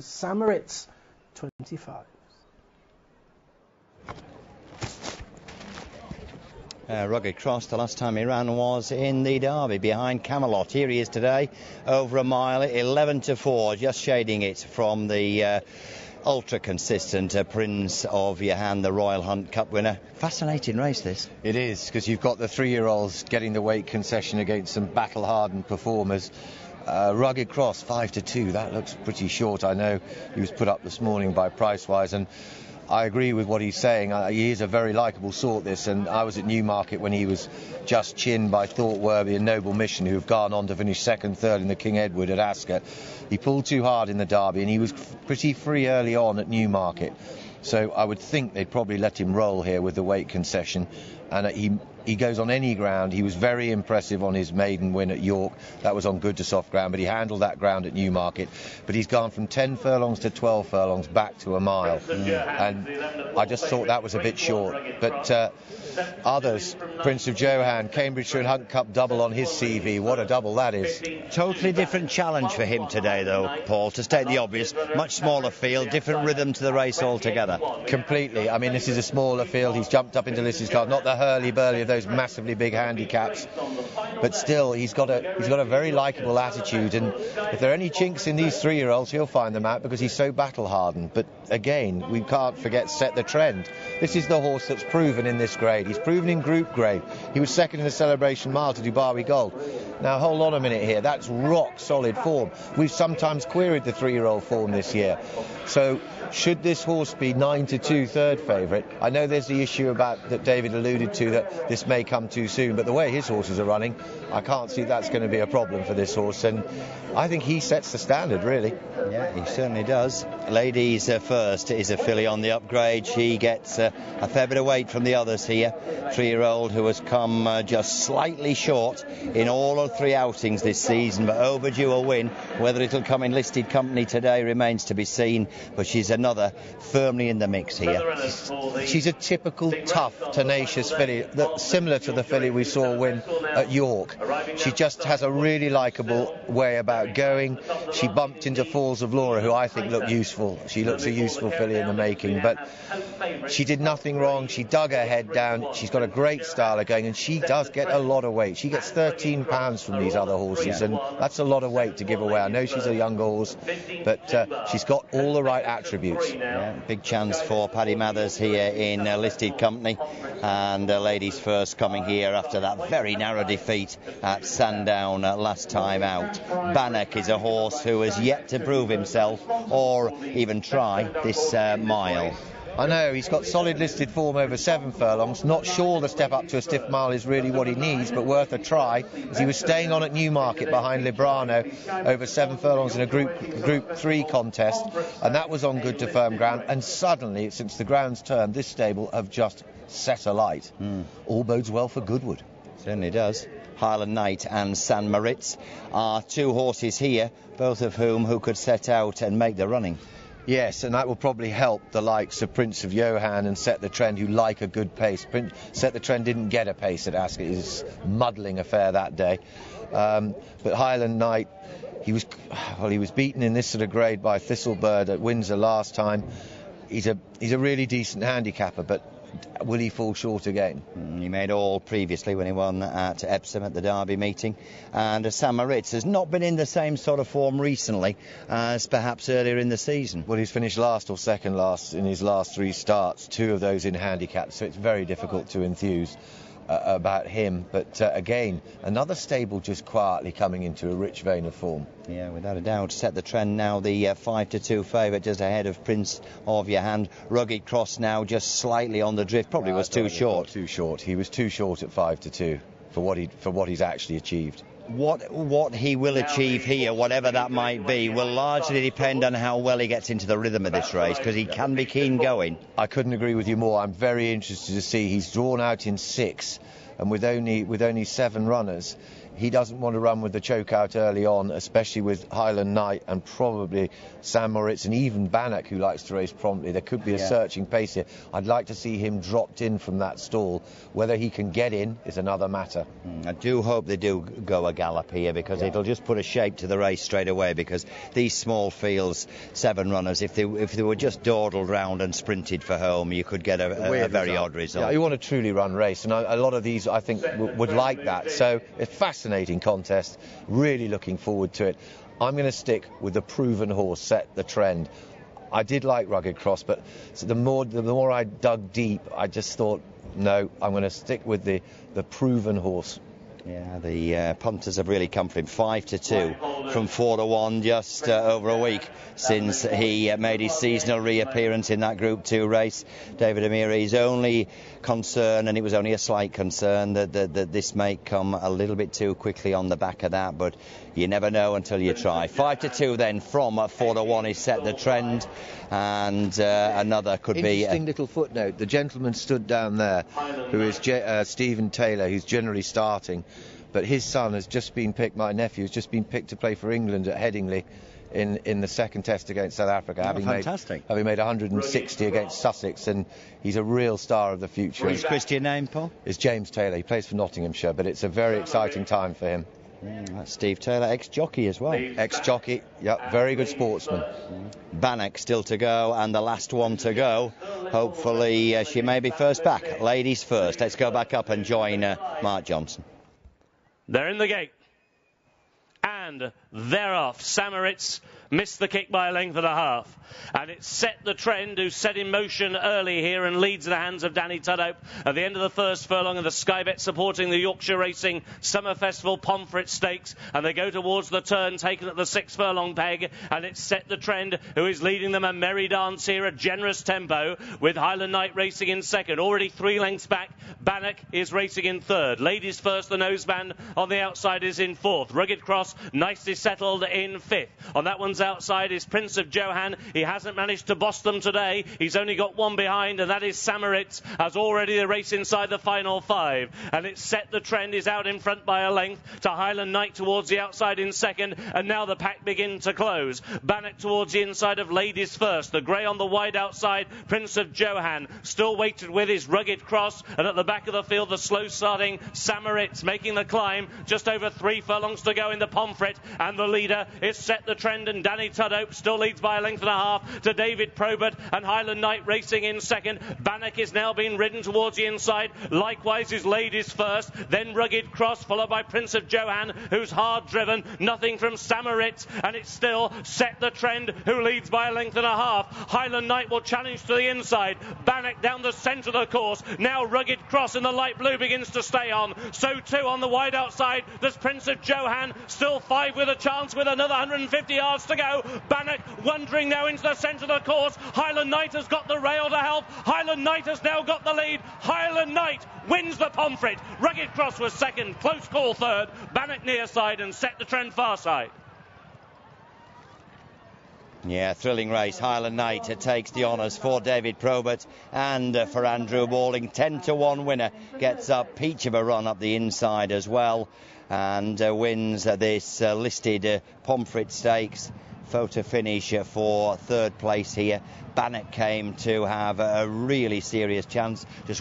St Moritz, 25. Rugged Cross, the last time he ran was in the Derby behind Camelot. Here he is today, over a mile, 11-4, just shading it from the ultra-consistent Prince of Johan, the Royal Hunt Cup winner. Fascinating race, this. It is, because you've got the 3-year-olds getting the weight concession against some battle-hardened performers. Rugged Cross, 5-2, that looks pretty short. I know he was put up this morning by Pricewise, and I agree with what he's saying. He is a very likeable sort, this, and I was at Newmarket when he was just chinned by Thought-Worthy and Noble Mission, who have gone on to finish second, third in the King Edward at Ascot. He pulled too hard in the Derby, and he was pretty free early on at Newmarket. So I would think they'd probably let him roll here with the weight concession, and he goes on any ground. He was very impressive on his maiden win at York. That was on good to soft ground, but he handled that ground at Newmarket. But he's gone from 10 furlongs to 12 furlongs back to a mile. And I just thought that was a bit short. But others, Prince of Johan, Cambridgeshire and Hunt Cup double on his CV. What a double that is. Totally different challenge for him today, though, Paul, to state the obvious. Much smaller field, different rhythm to the race altogether. Completely. I mean, this is a smaller field. He's jumped up into Lissy's card, not the hurly-burly of those massively big handicaps, but still he's got a very likeable attitude, and if there are any chinks in these 3-year-olds, he'll find them out because he's so battle hardened. But again, we can't forget Set the Trend. This is the horse that's proven in this grade. He's proven in group grade. He was second in the Celebration Mile to Dubai Gold. Now hold on a minute here, that's rock solid form. We've sometimes queried the 3-year-old form this year. So should this horse be 9-2 third favourite? I know there's the issue about that David alluded to, that this may come too soon, but the way his horses are running, I can't see that's going to be a problem for this horse, and I think he sets the standard, really. Yeah, he certainly does. Ladies First is a filly on the upgrade. She gets a fair bit of weight from the others here. 3-year-old who has come just slightly short in all of 3 outings this season, but overdue a win. Whether it'll come in listed company today remains to be seen, but she's another firmly in the mix here. She's a typical tough, tenacious filly, similar to the filly we saw win at York. She just has a really likeable way about going. She bumped into Falls of Laura, who I think looked useful. She looks a useful filly in the making, but she did nothing wrong. She dug her head down. She's got a great style of going, and she does get a lot of weight. She gets 13 pounds from these other horses, and that's a lot of weight to give away. I know she's a younger horse, but she's got all the right attributes. Yeah, big chance for Paddy Mathers here in listed company, and Ladies First coming here after that very narrow defeat at Sandown last time out. Bannock is a horse who has yet to prove himself or even try this mile. I know, he's got solid listed form over 7 furlongs. Not sure the step up to a stiff mile is really what he needs, but worth a try, as he was staying on at Newmarket behind Librano over 7 furlongs in a Group 3 contest, and that was on good to firm ground. And suddenly, since the ground's turned, this stable have just set alight. All bodes well for Goodwood. Certainly does. Highland Knight and St Moritz are 2 horses here, both of who could set out and make the running. Yes, and that will probably help the likes of Prince of Johan and Set the Trend, who like a good pace. Set the Trend didn't get a pace at Ascot. He was muddling affair that day. But Highland Knight, he was beaten in this sort of grade by Thistlebird at Windsor last time. He's a really decent handicapper, but will he fall short again? He made all previously when he won at Epsom at the Derby meeting, and St Moritz has not been in the same sort of form recently as perhaps earlier in the season. Well, he's finished last or second last in his last 3 starts, 2 of those in handicaps, so it's very difficult to enthuse about him. But again, another stable just quietly coming into a rich vein of form. Yeah, without a doubt. Set the Trend now the 5-2 favourite, just ahead of Prince of Johan. Rugged Cross now just slightly on the drift, probably was too short. Too short. He was too short at 5-2 for what he's actually achieved. What he will achieve here, whatever that might be, will largely depend on how well he gets into the rhythm of this race, because he can be keen going. I couldn't agree with you more. I'm very interested to see. He's drawn out in 6, and with only 7 runners, he doesn't want to run with the choke out early on, especially with Highland Knight and probably Sam Moritz and even Bannock, who likes to race promptly. There could be a searching pace here. I'd like to see him dropped in from that stall. Whether he can get in is another matter. I do hope they do go a gallop here, because it'll just put a shape to the race straight away, because these small fields, 7 runners, if they were just dawdled round and sprinted for home, you could get a very odd result. Yeah, you want a truly run race, and a lot of these I think would like that. So it's a fascinating contest, really looking forward to it. I'm going to stick with the proven horse, Set the Trend. I did like Rugged Cross, but the more I dug deep, I just thought, no, I'm going to stick with the proven horse. Yeah, the punters have really come for him. 5-2 from 4-1, just over a week since he made his seasonal reappearance in that Group 2 race. David Amiri's only concern, and it was only a slight concern, that this may come a little bit too quickly on the back of that, but you never know until you try. 5-2 then from 4-1 is Set the Trend, and another could be... Interesting little footnote. The gentleman stood down there, who is Stephen Taylor, who's generally starting, but his son has just been picked, my nephew has just been picked to play for England at Headingley in the second test against South Africa, having made 160 against Sussex, and he's a real star of the future. His Christian name, Paul? Is James Taylor. He plays for Nottinghamshire, but it's a very exciting time for him. That's Steve Taylor, ex-jockey as well. Ex-jockey, yeah, very good sportsman. Bannock still to go, and the last one to go. Hopefully she may be first back. Ladies first. Let's go back up and join Mark Johnson. They're in the gate. And they're off. Sam Moritz missed the kick by a length and a half. And it's Set the Trend, who set in motion early here and leads the hands of Danny Tudhope at the end of the first furlong of the Sky Bet, supporting the Yorkshire Racing Summer Festival Pomfret Stakes. And they go towards the turn taken at the 6 furlong peg. And it's Set the Trend who is leading them a merry dance here, a generous tempo, with Highland Knight racing in second. Already 3 lengths back. Bannock is racing in third. Ladies first, the noseband on the outside is in fourth. Rugged Cross nicely settled in fifth. On that one's outside is Prince of Johan. He hasn't managed to boss them today. He's only got one behind, and that is Sam Moritz, as already the race inside the final 5. And it's Set the Trend is out in front by a length to Highland Knight towards the outside in second, and now the pack begin to close. Bannock towards the inside of Ladies First. The grey on the wide outside, Prince of Johan. Still weighted with his Rugged Cross, and at the back of the field, the slow starting Sam Moritz making the climb. Just over 3 furlongs to go in the Pomfret, and the leader is Set the Trend, and Danny Tudhope still leads by a length and a half to David Probert, and Highland Knight racing in second. Bannock is now being ridden towards the inside. Likewise is Ladies First, then Rugged Cross, followed by Prince of Johan, who's hard driven. Nothing from Sam Moritz, and it's still Set the Trend who leads by a length and a half. Highland Knight will challenge to the inside. Bannock down the centre of the course. Now Rugged Cross in the light blue begins to stay on. So too on the wide outside, there's Prince of Johan. Still 5 with a chance with another 150 yards to go. Bannock wandering now into the centre of the course. Highland Knight has got the rail to help. Highland Knight has now got the lead. Highland Knight wins the Pomfret. Rugged Cross was second. Close call third. Bannock near side, and Set the Trend far side. Yeah, thrilling race. Highland Knight takes the honours for David Probert and for Andrew Walling. 10-1 winner, gets up peach of a run up the inside as well, and wins this listed Pomfret Stakes. Photo finish for third place here. Bannock came to have a really serious chance. Just